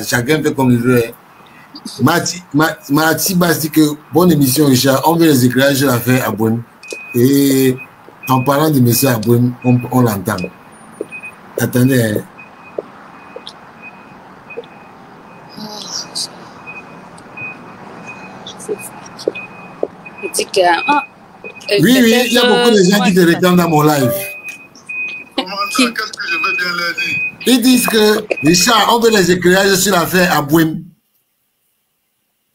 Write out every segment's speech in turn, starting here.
Chacun fait comme il veut. Mati Bass dit que bonne émission, Richard. On veut les éclairages de l'affaire à Bonne. Et en parlant de monsieur Abouin, on l'entend. Attendez. Hein. Oui, oui, il y a beaucoup de gens qui te réclament dans mon live. Comment ça? Qu'est-ce que je veux bien leur dire? Ils disent que, Richard, on veut les éclairages sur l'affaire Abouin.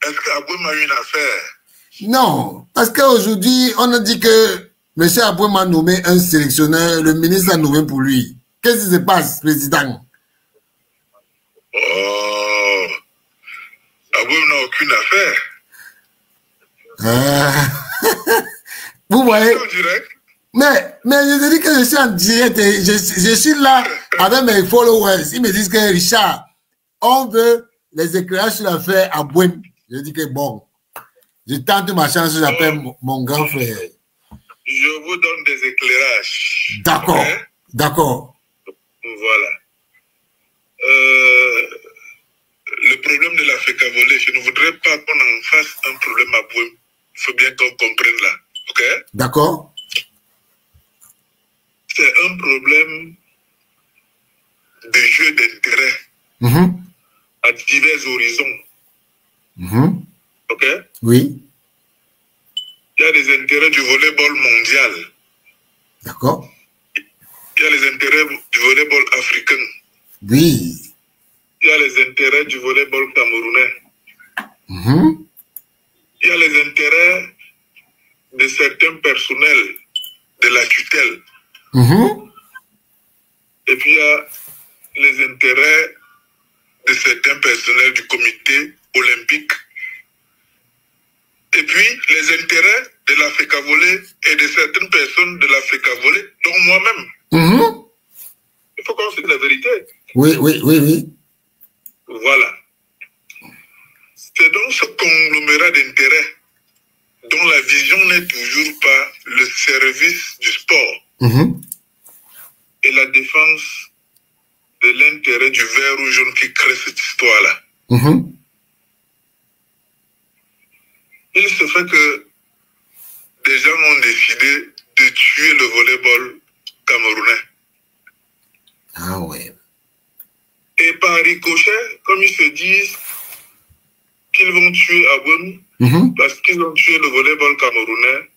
Est-ce qu'Abouin a une affaire? Non, parce qu'aujourd'hui, on a dit que M. Abouin a nommé un sélectionneur, le ministre a nommé pour lui. Qu'est-ce qui se passe, président? Oh, Abouin n'a aucune affaire. Vous voyez? Mais je te dis que je suis en direct, je suis là avec mes followers. Ils me disent que Richard, on veut les éclairages sur l'affaire Abouin. Je dis que bon, je tente ma chance, j'appelle mon grand frère. Je vous donne des éclairages. D'accord, hein? D'accord. Voilà. Le problème de la fécavolée, je ne voudrais pas qu'on en fasse un problème à Abouin. Il faut bien qu'on comprenne là. Ok? D'accord. C'est un problème de jeu d'intérêt à divers horizons. Ok? Oui. Il y a les intérêts du volleyball mondial. D'accord. Il y a les intérêts du volleyball africain. Oui. Il y a les intérêts du volleyball camerounais. Il y a les intérêts de certains personnels de la tutelle. Et puis il y a les intérêts de certains personnels du comité olympique. Et puis les intérêts de la fécavolée et de certaines personnes de la fécavolée, dont moi-même. Il faut qu'on se dise la vérité. Oui, oui, oui, oui. Voilà. C'est donc ce conglomérat d'intérêts dont la vision n'est toujours pas le service du sport et la défense de l'intérêt du vert ou jaune qui crée cette histoire-là. Il se fait que des gens ont décidé de tuer le volleyball camerounais. Ah ouais. Et par ricochet, comme ils se disent qu'ils vont tuer Abouin parce qu'ils ont tué le volleyball camerounais,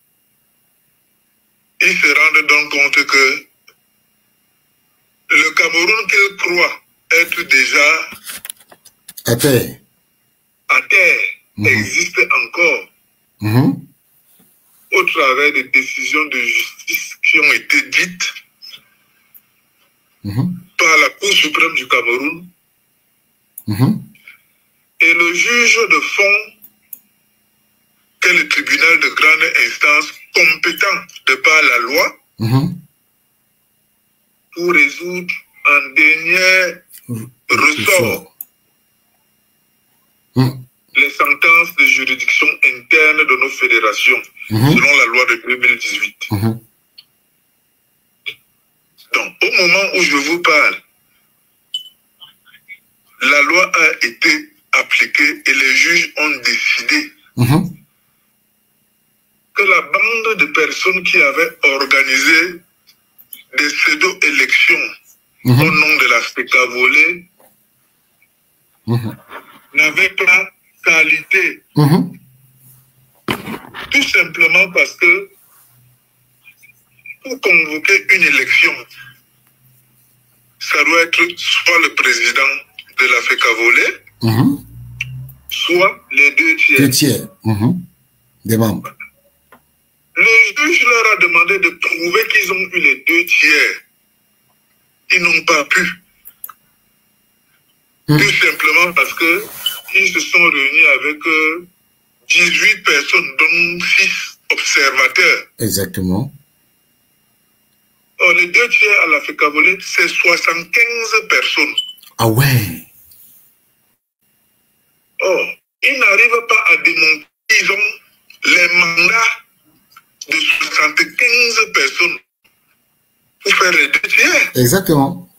ils se rendent donc compte que le Cameroun qu'ils croient être déjà à terre, existe encore au travers des décisions de justice qui ont été dites par la Cour suprême du Cameroun. Et le juge de fond, qu'est le tribunal de grande instance compétent de par la loi, pour résoudre en dernier ressort les sentences de juridiction interne de nos fédérations, selon la loi de 2018. Donc, au moment où je vous parle, la loi a été appliquée et les juges ont décidé que la bande de personnes qui avaient organisé des pseudo-élections au nom de la fécavolée n'avaient pas qualité. Tout simplement parce que pour convoquer une élection, ça doit être soit le président de la fécavolée, soit les 2 tiers. 2 tiers des membres. Le juge leur a demandé de prouver qu'ils ont eu les 2 tiers. Ils n'ont pas pu. Tout simplement parce que ils se sont réunis avec 18 personnes, dont 6 observateurs. Exactement. Or, les 2 tiers à la fécavolée, c'est 75 personnes. Ah ouais. Or, ils n'arrivent pas à démontrer qu'ils ont les mandats de 75 personnes pour faire les 2 tiers. Exactement.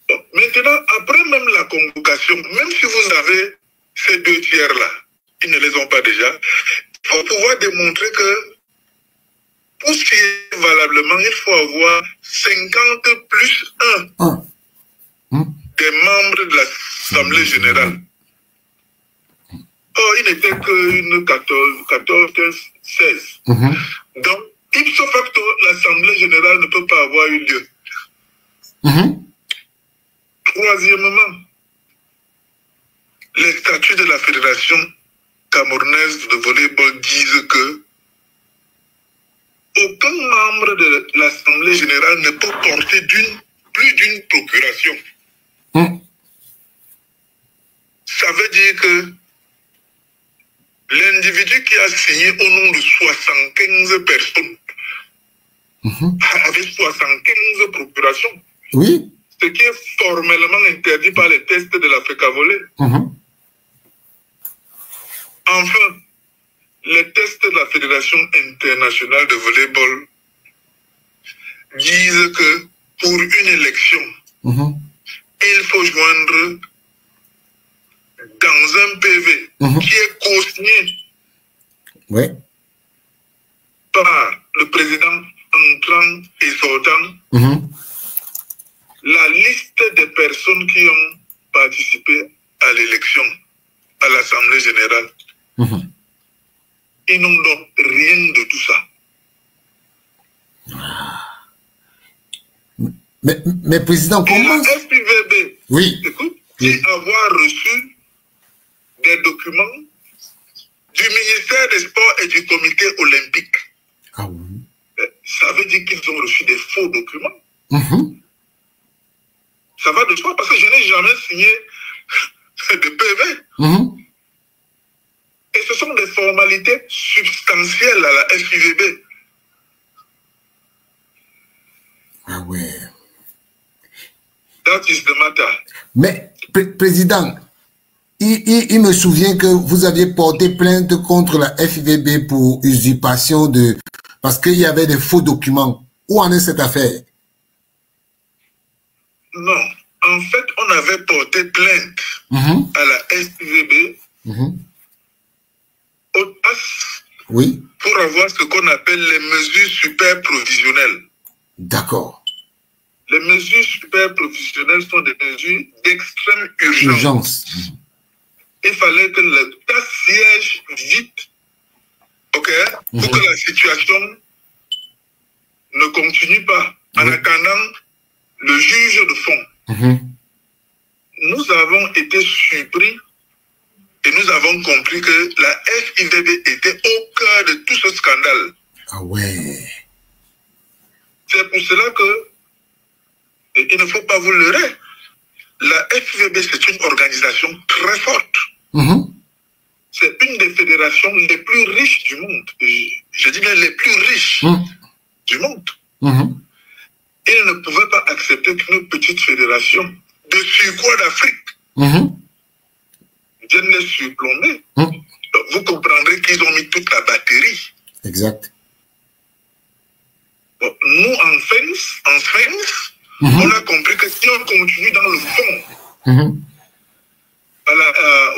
Bon, maintenant, après même la convocation élection, même si vous avez ces 2 tiers-là, ils ne les ont pas déjà, il faut pouvoir démontrer que pour siéger valablement, il faut avoir 50 plus 1 des membres de l'Assemblée générale. Or, il n'était qu'une 14, 15, 16. Donc, ipso facto, l'Assemblée générale ne peut pas avoir eu lieu. Troisièmement, les statuts de la Fédération camerounaise de volleyball disent que aucun membre de l'Assemblée générale ne peut porter plus d'une procuration. Ça veut dire que l'individu qui a signé au nom de 75 personnes avec 75 procurations, oui, ce qui est formellement interdit par les tests de l'Africa Volley. Enfin, les tests de la Fédération internationale de volleyball disent que pour une élection, il faut joindre dans un PV qui est co-signé par le président entrant et sortant, la liste des personnes qui ont participé à l'élection à l'Assemblée générale. Ils n'ont donc rien de tout ça. Mais président, comment... La FIVB, oui. Écoute, dit avoir reçu des documents du ministère des Sports et du Comité olympique. Ah oui. Ça veut dire qu'ils ont reçu des faux documents. Ça va de soi parce que je n'ai jamais signé de PV. Et ce sont des formalités substantielles à la FIVB. Ah ouais. That is the matter. Mais, président, il me souvient que vous aviez porté plainte contre la FIVB pour usurpation de... Parce qu'il y avait des faux documents. Où en est cette affaire? Non. En fait, on avait porté plainte à la FIVB au TAS pour avoir ce qu'on appelle les mesures super provisionnelles. D'accord. Les mesures super provisionnelles sont des mesures d'extrême urgence. Il fallait que le TAS siège vite, pour que la situation ne continue pas en attendant le juge de fond. Nous avons été surpris et nous avons compris que la FIVB était au cœur de tout ce scandale. Ah ouais. C'est pour cela que, il ne faut pas vous leurrer, la FIVB c'est une organisation très forte. C'est une des fédérations les plus riches du monde. Je dis bien les plus riches du monde. Ils ne pouvaient pas accepter qu'une petite fédération de surcroît d'Afrique vienne les surplomber. Vous comprendrez qu'ils ont mis toute la batterie. Exact. Bon, nous, en France, on a compris que si on continue dans le fond,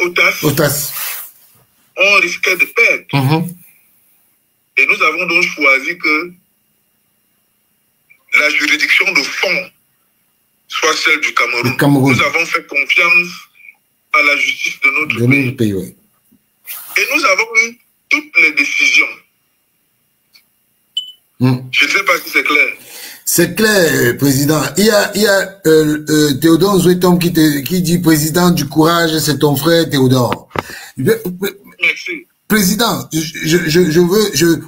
au TAS, on risquait de perdre. Et nous avons donc choisi que la juridiction de fond soit celle du Cameroun. Nous avons fait confiance à la justice de notre pays. Et nous avons eu toutes les décisions. Je ne sais pas si c'est clair. C'est clair, président. Il y a Théodore Zouetom qui dit, président, du courage, c'est ton frère Théodore. Merci. Président,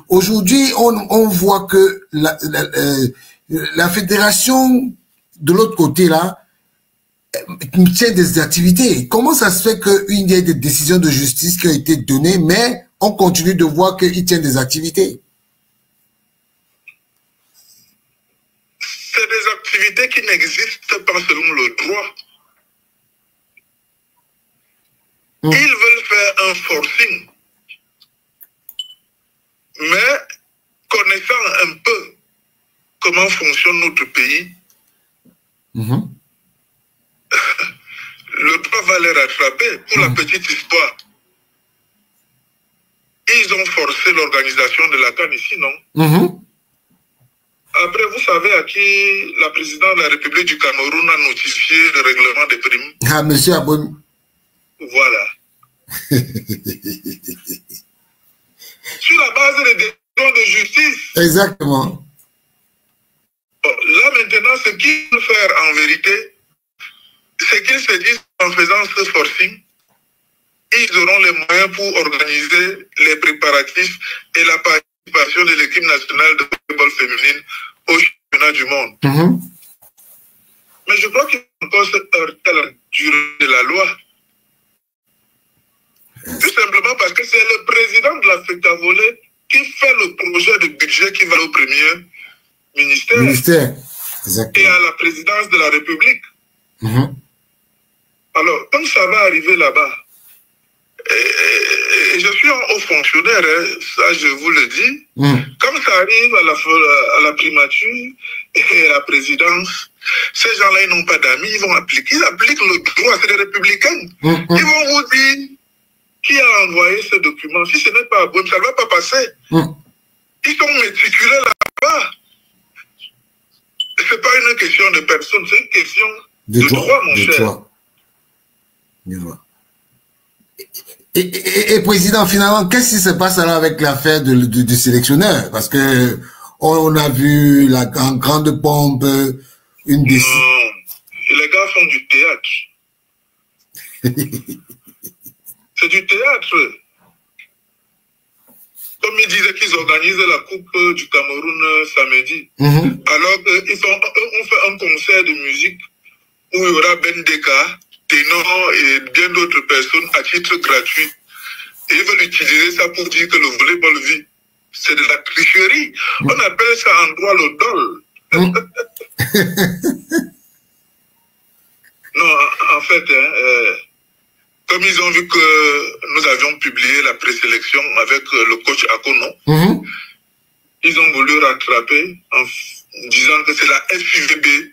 aujourd'hui, on voit que la fédération de l'autre côté là tient des activités. Comment ça se fait qu'il y ait des décisions de justice qui ont été données, mais on continue de voir qu'ils tiennent des activités? C'est des activités qui n'existent pas selon le droit. Ils veulent faire un forcing. Mais, connaissant un peu comment fonctionne notre pays, le droit va va les rattraper. Pour la petite histoire, ils ont forcé l'organisation de la CAN ici, non? Après, vous savez à qui la présidente de la République du Cameroun a notifié le règlement des primes? Ah, monsieur Abon. Voilà. Sur la base des décisions de justice. Exactement. Bon, là maintenant, ce qu'ils veulent faire en vérité, c'est qu'ils se disent en faisant ce forcing, ils auront les moyens pour organiser les préparatifs et la participation de l'équipe nationale de football féminine au championnat du monde. Mais je crois qu'il faut encore se heurter à la durée de la loi. Tout simplement parce que c'est le président de la FECAVOLE qui fait le projet de budget qui va au premier ministère. Et à la présidence de la République. Alors, comme ça va arriver là-bas, et je suis un haut fonctionnaire, hein, ça je vous le dis, comme ça arrive à la primature et à la présidence, ces gens-là, ils n'ont pas d'amis, ils appliquent le droit, c'est des républicains. Ils vont vous dire qui a envoyé ce document. Si ce n'est pas bon, ça ne va pas passer. Ils sont méticuleux là-bas. Ce n'est pas une question de personne, c'est une question de droit, mon cher. De droit. Et président, finalement, qu'est-ce qui se passe alors avec l'affaire du sélectionneur? Parce que on a vu la grande pompe, une décision. Non, les gars font du théâtre. C'est du théâtre. Comme ils disaient qu'ils organisent la Coupe du Cameroun samedi. Alors on fait un concert de musique où il y aura Ben Deka, Ténor et bien d'autres personnes à titre gratuit. Et ils veulent utiliser ça pour dire que le volleyball vit. C'est de la tricherie. On appelle ça en droit le dol. Non, en fait, comme ils ont vu que nous avions publié la présélection avec le coach Akono, ils ont voulu rattraper en disant que c'est la FIVB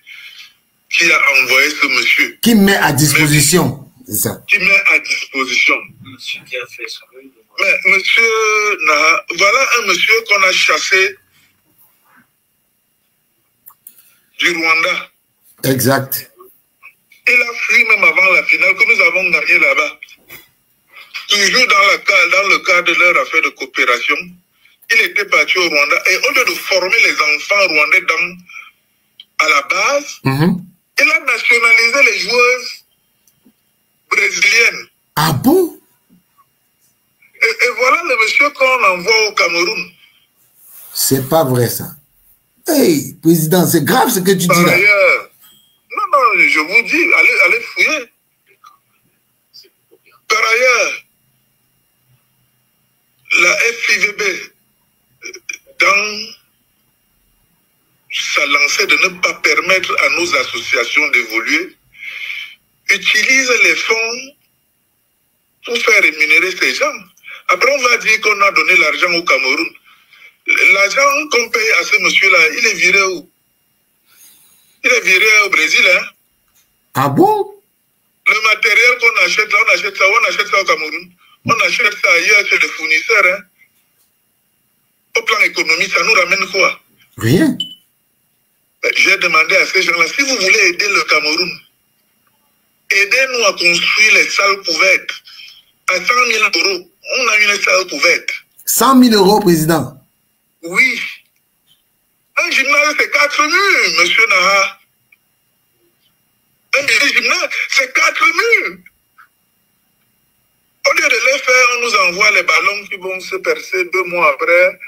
qui a envoyé ce monsieur. Qui met à disposition, c'est ça. Qui met à disposition. Monsieur qui a fait ça. Mais monsieur Naha, voilà un monsieur qu'on a chassé du Rwanda. Exact. Il a fui même avant la finale que nous avons gagné là-bas. Toujours dans le cadre de leur affaire de coopération, il était parti au Rwanda et au lieu de former les enfants rwandais à la base, il a nationalisé les joueuses brésiliennes. Ah bon? Et voilà le monsieur qu'on envoie au Cameroun. C'est pas vrai ça. Hey, président, c'est grave ce que tu dis là. Par ailleurs, non, je vous dis, allez fouiller. Par ailleurs, la FIVB, dans sa lancée de ne pas permettre à nos associations d'évoluer, utilise les fonds pour faire rémunérer ces gens. Après, on va dire qu'on a donné l'argent au Cameroun. L'argent qu'on paye à ce monsieur-là, il est viré où? Il est viré au Brésil, hein? Ah bon? Le matériel qu'on achète là, on achète ça au Cameroun. On achète ça ailleurs chez les fournisseurs, hein? Au plan économique, ça nous ramène quoi? Rien. J'ai demandé à ces gens-là, si vous voulez aider le Cameroun, aidez-nous à construire les salles couvertes. À 100 000 €, on a une salle couverte. 100 000 € président? Oui. Un gymnase, c'est 4 murs, monsieur Naha. Un gymnase, c'est 4 murs. Au lieu de les faire, on nous envoie les ballons qui vont se percer 2 mois après.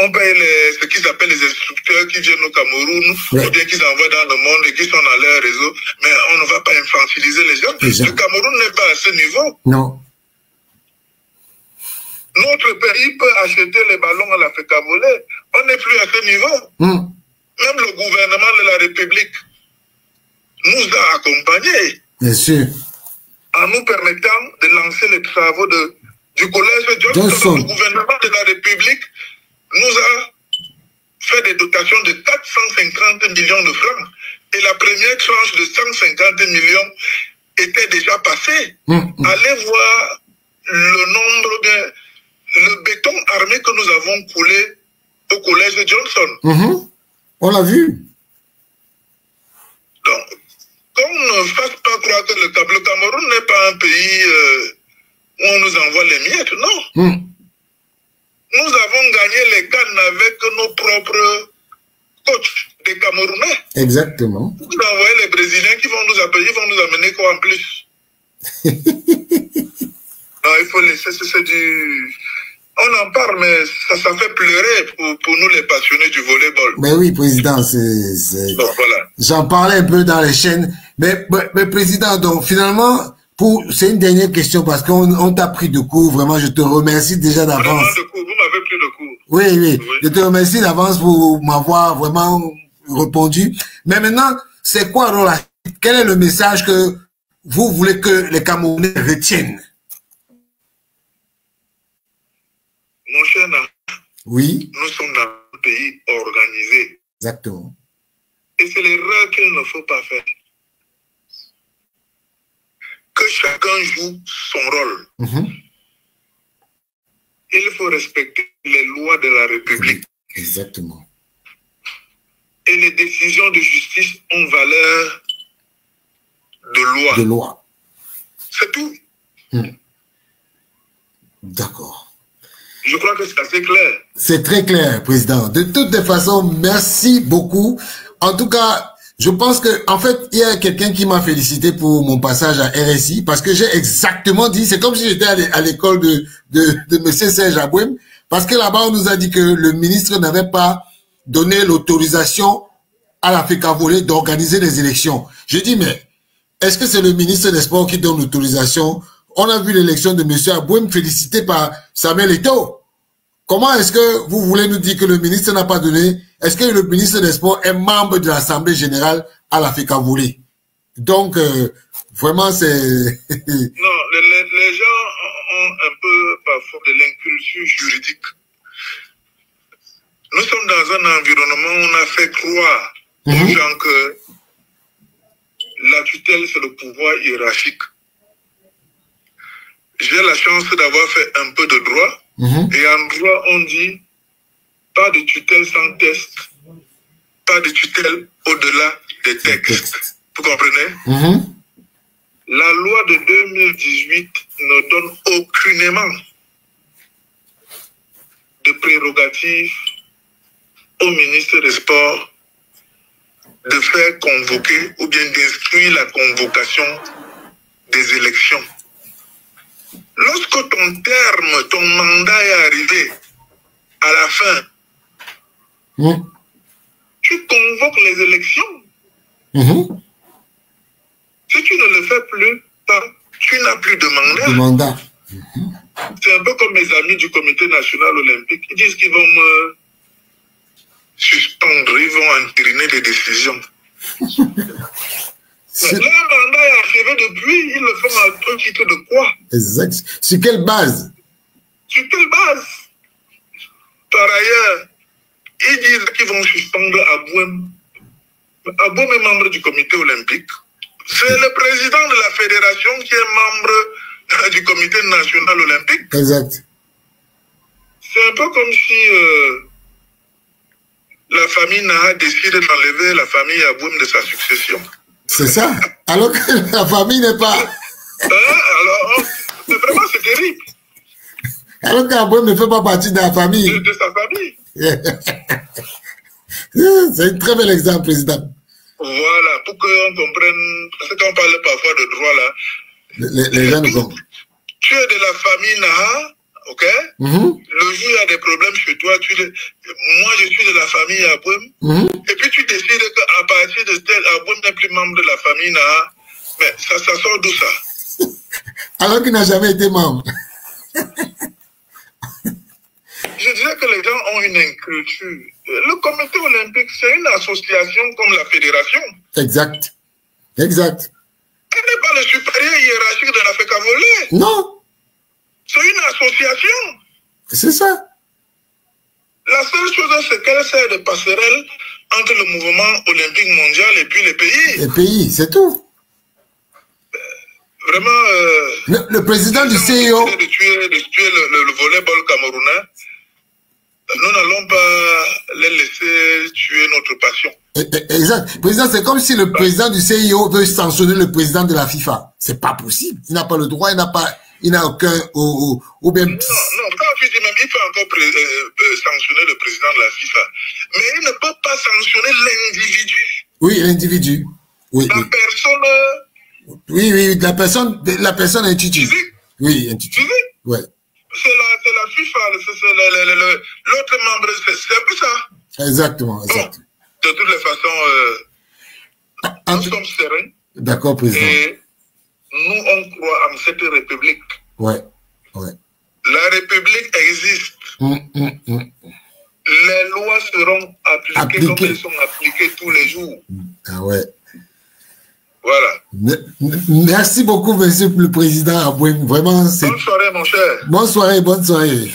On paye ce qu'ils appellent les instructeurs qui viennent au Cameroun, ou bien qu'ils envoient dans le monde et qui sont dans leur réseau. Mais on ne va pas infantiliser les gens. Le Cameroun n'est pas à ce niveau. Non. Notre pays peut acheter les ballons à la FECAVOLE. On n'est plus à ce niveau. Même le gouvernement de la République nous a accompagnés. Bien sûr. En nous permettant de lancer les travaux du collège Johnson. Le gouvernement de la République nous a fait des dotations de 450 millions de francs. Et la première tranche de 150 millions était déjà passé. Allez voir le nombre le béton armé que nous avons coulé au collège Johnson. On l'a vu. Donc, qu'on ne fasse pas croire que le Cameroun n'est pas un pays où on nous envoie les miettes, non. Nous avons gagné les cannes avec nos propres coachs, des Camerounais. Exactement. Vous envoyez les Brésiliens qui vont nous appeler, ils vont nous amener quoi en plus? Non, il faut laisser, c'est du... On en parle, mais ça fait pleurer pour nous les passionnés du volleyball. Mais oui, président, bon, voilà. J'en parlais un peu dans les chaînes. Mais président, donc finalement, c'est une dernière question parce qu'on t'a pris de court. Vraiment, je te remercie déjà d'avance. Vous m'avez pris de court. Oui. Je te remercie d'avance pour m'avoir vraiment répondu. Mais maintenant, c'est quoi alors quel est le message que vous voulez que les Camerounais retiennent? Mon cher Nana, oui. Nous sommes dans un pays organisé. Exactement. Et c'est l'erreur qu'il ne faut pas faire. Que chacun joue son rôle. Il faut respecter les lois de la République. Exactement. Et les décisions de justice ont valeur de loi. De loi. C'est tout. D'accord. Je crois que c'est assez clair. C'est très clair, président. De toutes les façons, merci beaucoup. En tout cas, je pense que, en fait, il y a quelqu'un qui m'a félicité pour mon passage à RSI parce que j'ai exactement dit, c'est comme si j'étais à l'école de monsieur Serge Abouem, parce que là-bas, on nous a dit que le ministre n'avait pas donné l'autorisation à l'Africa Volley d'organiser les élections. J'ai dit, mais est-ce que c'est le ministre des Sports qui donne l'autorisation? On a vu l'élection de monsieur Abouem félicité par Samuel Eto'o. Comment est-ce que vous voulez nous dire que le ministre n'a pas donné? Est-ce que le ministre des Sports est membre de l'Assemblée générale à l'Africa Volley? Donc, vraiment, c'est... Non, les gens ont un peu parfois de l'inculture juridique. Nous sommes dans un environnement où on a fait croire aux gens que la tutelle, c'est le pouvoir hiérarchique. J'ai la chance d'avoir fait un peu de droit. Et en droit, on dit pas de tutelle sans test, pas de tutelle au-delà des textes. Vous comprenez? La loi de 2018 ne donne aucunement de prérogative au ministre des Sports de faire convoquer ou bien d'instruire la convocation des élections. Lorsque ton mandat est arrivé à la fin, tu convoques les élections. Si tu ne le fais plus, tu n'as plus de mandat. C'est un peu comme mes amis du Comité national olympique. Ils disent qu'ils vont me suspendre, ils vont entériner des décisions. Leur mandat est achevé depuis, ils le font au titre de quoi? Exact. Sur quelle base? Sur quelle base? Par ailleurs, ils disent qu'ils vont suspendre Abouem. Abouem est membre du comité olympique. C'est le président de la fédération qui est membre du comité national olympique. Exact. C'est un peu comme si la famille Naha décide d'enlever la famille Abouem de sa succession. C'est ça. Alors que la famille n'est pas... alors, vraiment, c'est terrible. Alors qu'Abouem ne fait pas partie de la famille. De sa famille. C'est un très bel exemple, président. Voilà, pour qu'on comprenne, parce qu'on parle parfois de droit là. Les gens nous comprennent. Tu es de la famille Naha, ok? Le jour il y a des problèmes chez toi, moi je suis de la famille Abouem, et puis tu décides qu'à partir de tel, Abouem n'est plus membre de la famille Naha, mais ça sort d'où ça? Alors qu'il n'a jamais été membre. Je dirais que les gens ont une inculture. Le comité olympique, c'est une association comme la fédération. Exact. Exact. Elle n'est pas le supérieur hiérarchique de l'Africa Volley. Non. C'est une association. C'est ça. La seule chose, c'est qu'elle sert de passerelle entre le mouvement olympique mondial et puis les pays. Les pays, c'est tout. Vraiment... le président du CIO... De tuer le volleyball camerounais. Nous n'allons pas les laisser tuer notre passion. Exact. Président, c'est comme si le président du CIO veut sanctionner le président de la FIFA. C'est pas possible. Il n'a pas le droit, il n'a aucun... ou bien... Non, quand tu dis même, il peut encore sanctionner le président de la FIFA. Mais il ne peut pas sanctionner l'individu. Oui, l'individu. Oui, la personne... Oui, la personne intitulée. Oui, intitulée. Ouais. C'est la FIFA, c'est l'autre membre, c'est un peu ça. Exactement, exact. Bon, de toutes les façons, nous sommes sereins. D'accord, président. Et nous, on croit en cette République. Ouais. La République existe. Les lois seront appliquées comme elles sont appliquées tous les jours. Ah ouais. Voilà. Merci beaucoup, monsieur le président Abouem. Vraiment, c'est... Bonne soirée, mon cher. Bonne soirée.